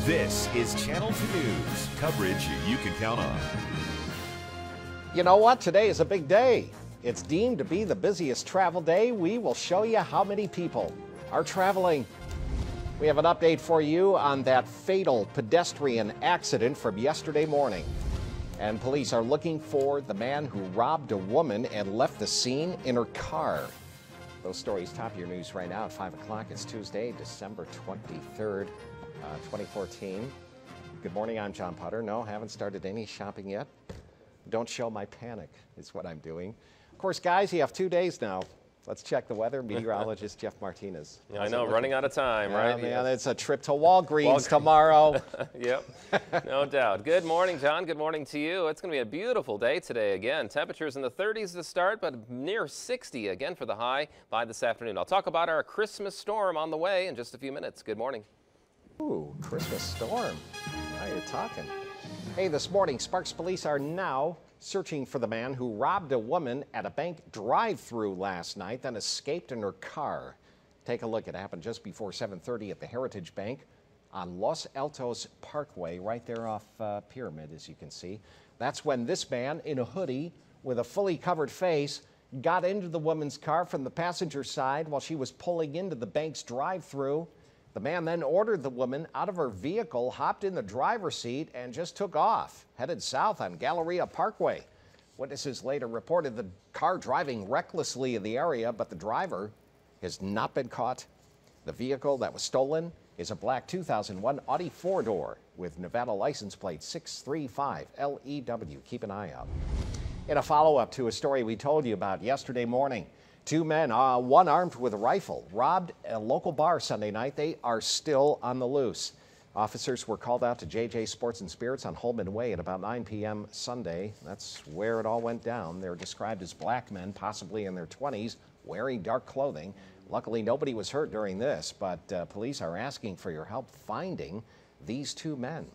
This is Channel 2 News, coverage you can count on. You know what? Today is a big day. It's deemed to be the busiest travel day. We will show you how many people are traveling. We have an update for you on that fatal pedestrian accident from yesterday morning. And police are looking for the man who robbed a woman and left the scene in her car. Those stories top of your news right now at 5 o'clock. It's Tuesday, December 23rd, 2014. Good morning, I'm John Potter. No, haven't started any shopping yet. Don't show my panic is what I'm doing. Of course, guys, you have 2 days now. Let's check the weather. Meteorologist Jeff Martinez. Yeah, I know, running out of time, right? Yeah, it's a trip to Walgreens tomorrow. Yep, no doubt. Good morning, John. Good morning to you. It's going to be a beautiful day today again. Temperatures in the 30s to start, but near 60 again for the high by this afternoon. I'll talk about our Christmas storm on the way in just a few minutes. Good morning. Ooh, Christmas storm. Now you're talking. Hey, this morning, Sparks police are now searching for the man who robbed a woman at a bank drive-thru last night, then escaped in her car. Take a look. It happened just before 7:30 at the Heritage Bank on Los Altos Parkway, right there off Pyramid, as you can see. That's when this man in a hoodie with a fully covered face got into the woman's car from the passenger side while she was pulling into the bank's drive-thru. The man then ordered the woman out of her vehicle, hopped in the driver's seat, and just took off, headed south on Galleria Parkway. Witnesses later reported the car driving recklessly in the area, but the driver has not been caught. The vehicle that was stolen is a black 2001 Audi four-door with Nevada license plate 635LEW. Keep an eye out. In a follow-up to a story we told you about yesterday morning, two men, one armed with a rifle, robbed a local bar Sunday night. They are still on the loose. Officers were called out to JJ Sports and Spirits on Holman Way at about 9 p.m. Sunday. That's where it all went down. They're described as black men, possibly in their 20s, wearing dark clothing. Luckily, nobody was hurt during this, but police are asking for your help finding these two men.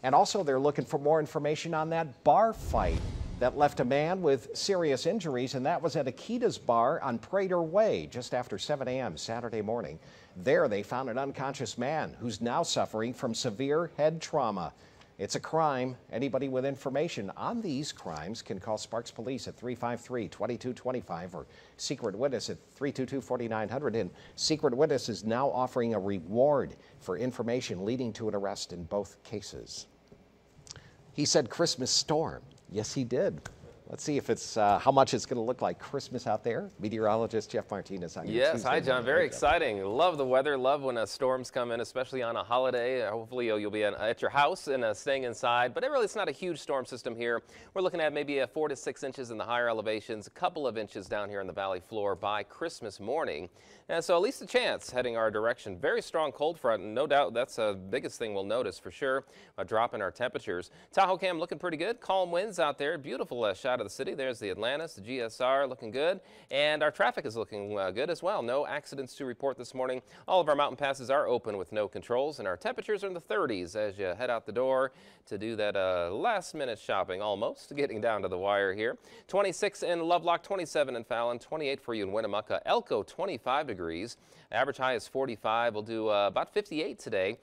And also, they're looking for more information on that bar fight that left a man with serious injuries, and that was at Akita's Bar on Prater Way just after 7 a.m. Saturday morning. There they found an unconscious man who's now suffering from severe head trauma. It's a crime. Anybody with information on these crimes can call Sparks Police at 353-2225 or Secret Witness at 322-4900. And Secret Witness is now offering a reward for information leading to an arrest in both cases. He said Christmas storm. Yes, he did. Let's see if it's how much it's going to look like Christmas out there. Meteorologist Jeff Martinez on your Yes, Tuesday hi, John. morning. Very exciting. Love the weather. Love when storms come in, especially on a holiday. Hopefully, you'll be at your house and staying inside. But it's not a huge storm system here. We're looking at maybe 4 to 6 inches in the higher elevations, a couple of inches down here in the valley floor by Christmas morning. And so at least a chance heading our direction. Very strong cold front, and no doubt that's the biggest thing we'll notice for sure, a drop in our temperatures. Tahoe Cam looking pretty good. Calm winds out there. Beautiful shot of the city. There's the Atlantis, the GSR looking good. And our traffic is looking good as well. No accidents to report this morning. All of our mountain passes are open with no controls, and our temperatures are in the 30s as you head out the door to do that last minute shopping, almost getting down to the wire here. 26 in Lovelock, 27 in Fallon, 28 for you in Winnemucca. Elko, 25 degrees. Average high is 45. We'll do about 58 today.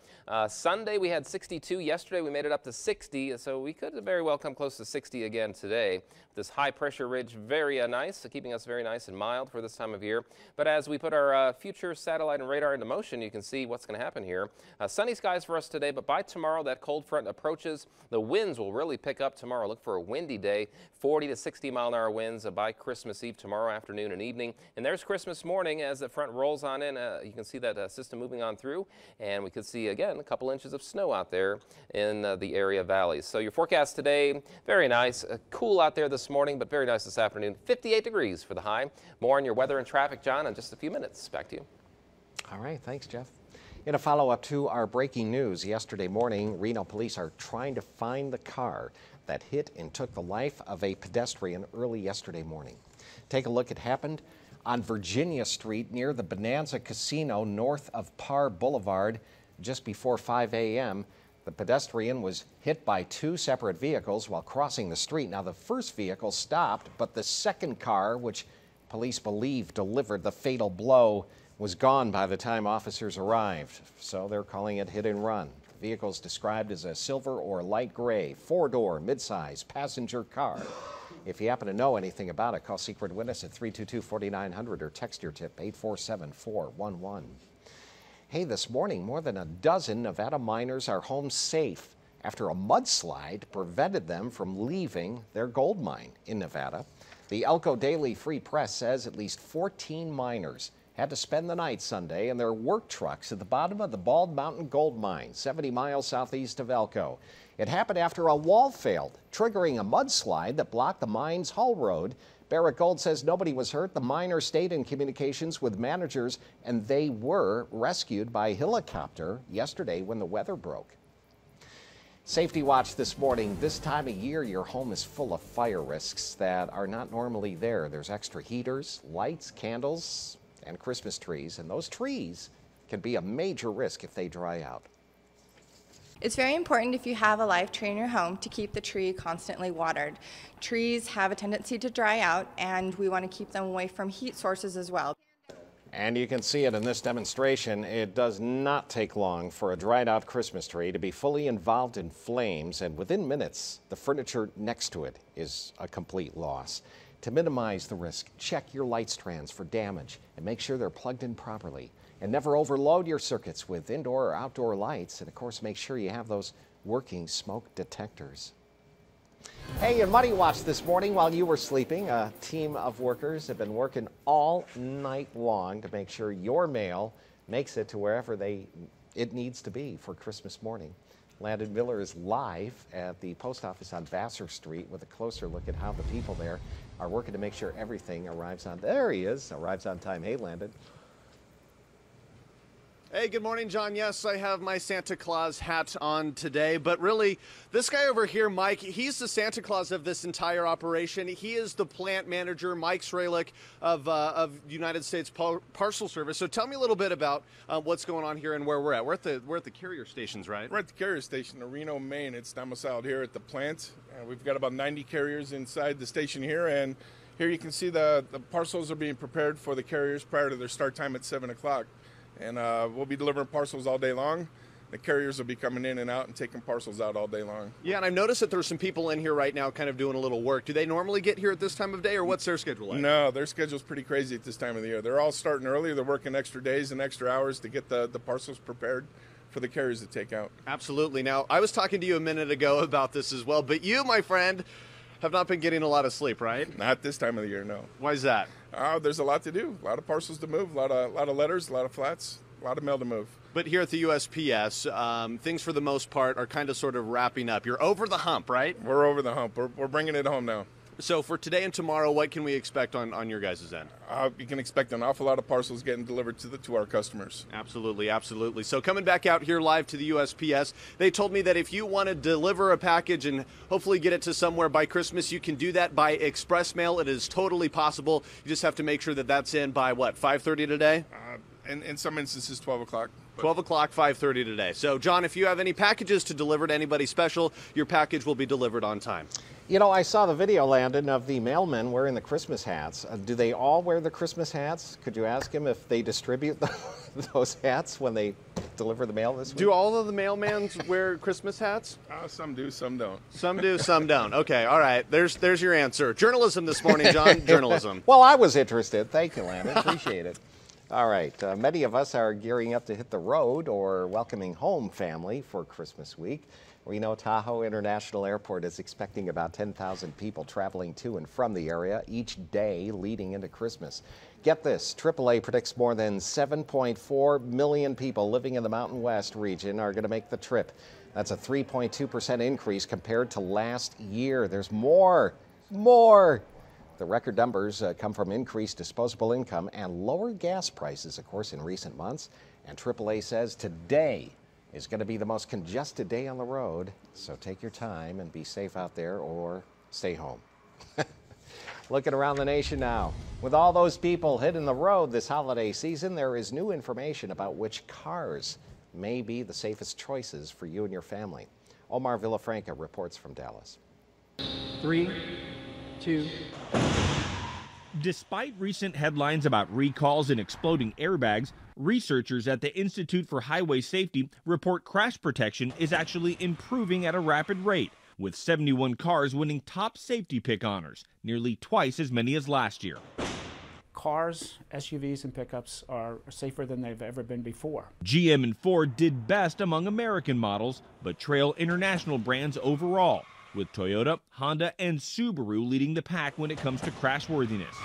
Sunday we had 62. Yesterday we made it up to 60, so we could very well come close to 60 again today. This high pressure ridge, very nice, keeping us very nice and mild for this time of year. But as we put our future satellite and radar into motion, you can see what's going to happen here. Sunny skies for us today, but by tomorrow that cold front approaches. The winds will really pick up tomorrow. Look for a windy day, 40 to 60 mile-an-hour winds by Christmas Eve tomorrow afternoon and evening. And there's Christmas morning as the front rolls on in. You can see that system moving on through, and we could see again a couple inches of snow out there in the area valleys. So your forecast today, very nice. Cool out there this morning, but very nice this afternoon. 58 degrees for the high. More on your weather and traffic, John, in just a few minutes. Back to you. All right, thanks, Jeff. In a follow-up to our breaking news yesterday morning, Reno police are trying to find the car that hit and took the life of a pedestrian early yesterday morning. Take a look. It happened on Virginia Street near the Bonanza Casino north of Parr Boulevard just before 5 a.m. The pedestrian was hit by two separate vehicles while crossing the street. Now, the first vehicle stopped, but the second car, which police believe delivered the fatal blow, was gone by the time officers arrived. So they're calling it hit and run. Vehicles described as a silver or light gray, four-door, midsize passenger car. If you happen to know anything about it, call Secret Witness at 322-4900 or text your tip 847-411. Hey, this morning, more than a dozen Nevada miners are home safe after a mudslide prevented them from leaving their gold mine in Nevada. The Elko Daily Free Press says at least 14 miners had to spend the night Sunday in their work trucks at the bottom of the Bald Mountain Gold Mine, 70 miles southeast of Elko. It happened after a wall failed, triggering a mudslide that blocked the mine's haul road. Barrick Gold says nobody was hurt. The miners stayed in communications with managers, and they were rescued by helicopter yesterday when the weather broke. Safety watch this morning. This time of year, your home is full of fire risks that are not normally there. There's extra heaters, lights, candles, and Christmas trees, and those trees can be a major risk if they dry out. It's very important if you have a live tree in your home to keep the tree constantly watered. Trees have a tendency to dry out, and we want to keep them away from heat sources as well. And you can see it in this demonstration. It does not take long for a dried out Christmas tree to be fully involved in flames, and within minutes, the furniture next to it is a complete loss. To minimize the risk, check your light strands for damage and make sure they're plugged in properly. And never overload your circuits with indoor or outdoor lights. And of course, make sure you have those working smoke detectors. Hey, in Money Watch this morning while you were sleeping, a team of workers have been working all night long to make sure your mail makes it to wherever it needs to be for Christmas morning. Landon Miller is live at the post office on Vassar Street with a closer look at how the people there are working to make sure everything arrives on. There he is, arrives on time. Hey, Landon. Hey, good morning, John. Yes, I have my Santa Claus hat on today, but really, this guy over here, Mike, he's the Santa Claus of this entire operation. He is the plant manager, Mike Sralik of United States Parcel Service. So tell me a little bit about what's going on here and where we're at. We're at the carrier stations, right? We're at the carrier station in Reno, Maine. It's domiciled here at the plant. We've got about 90 carriers inside the station here, and here you can see the parcels are being prepared for the carriers prior to their start time at 7 o'clock. And we'll be delivering parcels all day long. The carriers will be coming in and out and taking parcels out all day long. Yeah, and I've noticed that there's some people in here right now kind of doing a little work. Do they normally get here at this time of day, or what's their schedule like? No, their schedule's pretty crazy at this time of the year. They're all starting early. They're working extra days and extra hours to get the parcels prepared for the carriers to take out. Absolutely. Now, I was talking to you a minute ago about this as well, but you, my friend, have not been getting a lot of sleep, right? Not this time of the year, no. Why is that? There's a lot to do. A lot of parcels to move, a lot of letters, a lot of flats, a lot of mail to move. But here at the USPS, things for the most part are kind of sort of wrapping up. You're over the hump, right? We're over the hump. We're bringing it home now. So for today and tomorrow, what can we expect on your guys' end? You can expect an awful lot of parcels getting delivered to our customers. Absolutely, absolutely. So coming back out here live to the USPS, they told me that if you want to deliver a package and hopefully get it to somewhere by Christmas, you can do that by express mail. It is totally possible. You just have to make sure that that's in by, what, 5:30 today? In some instances, 12 o'clock. 12 o'clock, 5:30 today. So, John, if you have any packages to deliver to anybody special, your package will be delivered on time. You know, I saw the video, Landon, of the mailmen wearing the Christmas hats. Do they all wear the Christmas hats? Could you ask them if they distribute those hats when they deliver the mail this week? Do all of the mailmans wear Christmas hats? Some do, some don't. Some do, some don't. Okay, all right. There's your answer. Journalism this morning, John. Journalism. Well, I was interested. Thank you, Landon. Appreciate it. All right. Many of us are gearing up to hit the road or welcoming home family for Christmas week. We know Tahoe International Airport is expecting about 10,000 people traveling to and from the area each day leading into Christmas. Get this, AAA predicts more than 7.4 million people living in the Mountain West region are going to make the trip. That's a 3.2% increase compared to last year. There's more. The record numbers come from increased disposable income and lower gas prices, of course, in recent months. And AAA says today is going to be the most congested day on the road. So take your time and be safe out there or stay home. Looking around the nation now. With all those people hitting the road this holiday season, there is new information about which cars may be the safest choices for you and your family. Omar Villafranca reports from Dallas. 3, 2. Despite recent headlines about recalls and exploding airbags, researchers at the Institute for Highway Safety report crash protection is actually improving at a rapid rate, with 71 cars winning top safety pick honors, nearly twice as many as last year. Cars, SUVs, and pickups are safer than they've ever been before. GM and Ford did best among American models, but trail international brands overall, with Toyota, Honda, and Subaru leading the pack when it comes to crashworthiness.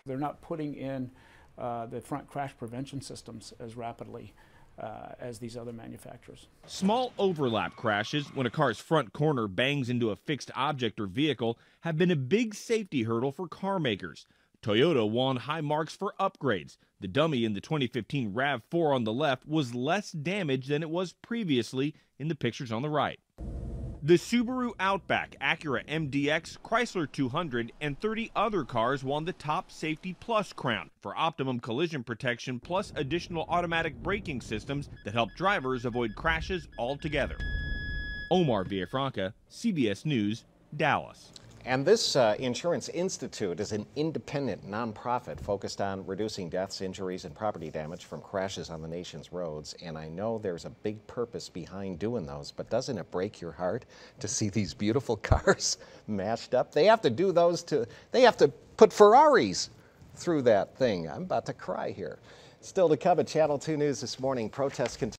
They're not putting in the front crash prevention systems as rapidly as these other manufacturers. Small overlap crashes, when a car's front corner bangs into a fixed object or vehicle, have been a big safety hurdle for car makers. Toyota won high marks for upgrades. The dummy in the 2015 RAV4 on the left was less damaged than it was previously in the pictures on the right. The Subaru Outback, Acura MDX, Chrysler 200, and 30 other cars won the Top Safety Plus crown for optimum collision protection plus additional automatic braking systems that help drivers avoid crashes altogether. Omar Villafranca, CBS News, Dallas. And this Insurance Institute is an independent nonprofit focused on reducing deaths, injuries, and property damage from crashes on the nation's roads. And I know there's a big purpose behind doing those, but doesn't it break your heart to see these beautiful cars mashed up? They have to do those they have to put Ferraris through that thing. I'm about to cry here. Still to come at Channel 2 News this morning, protests continue.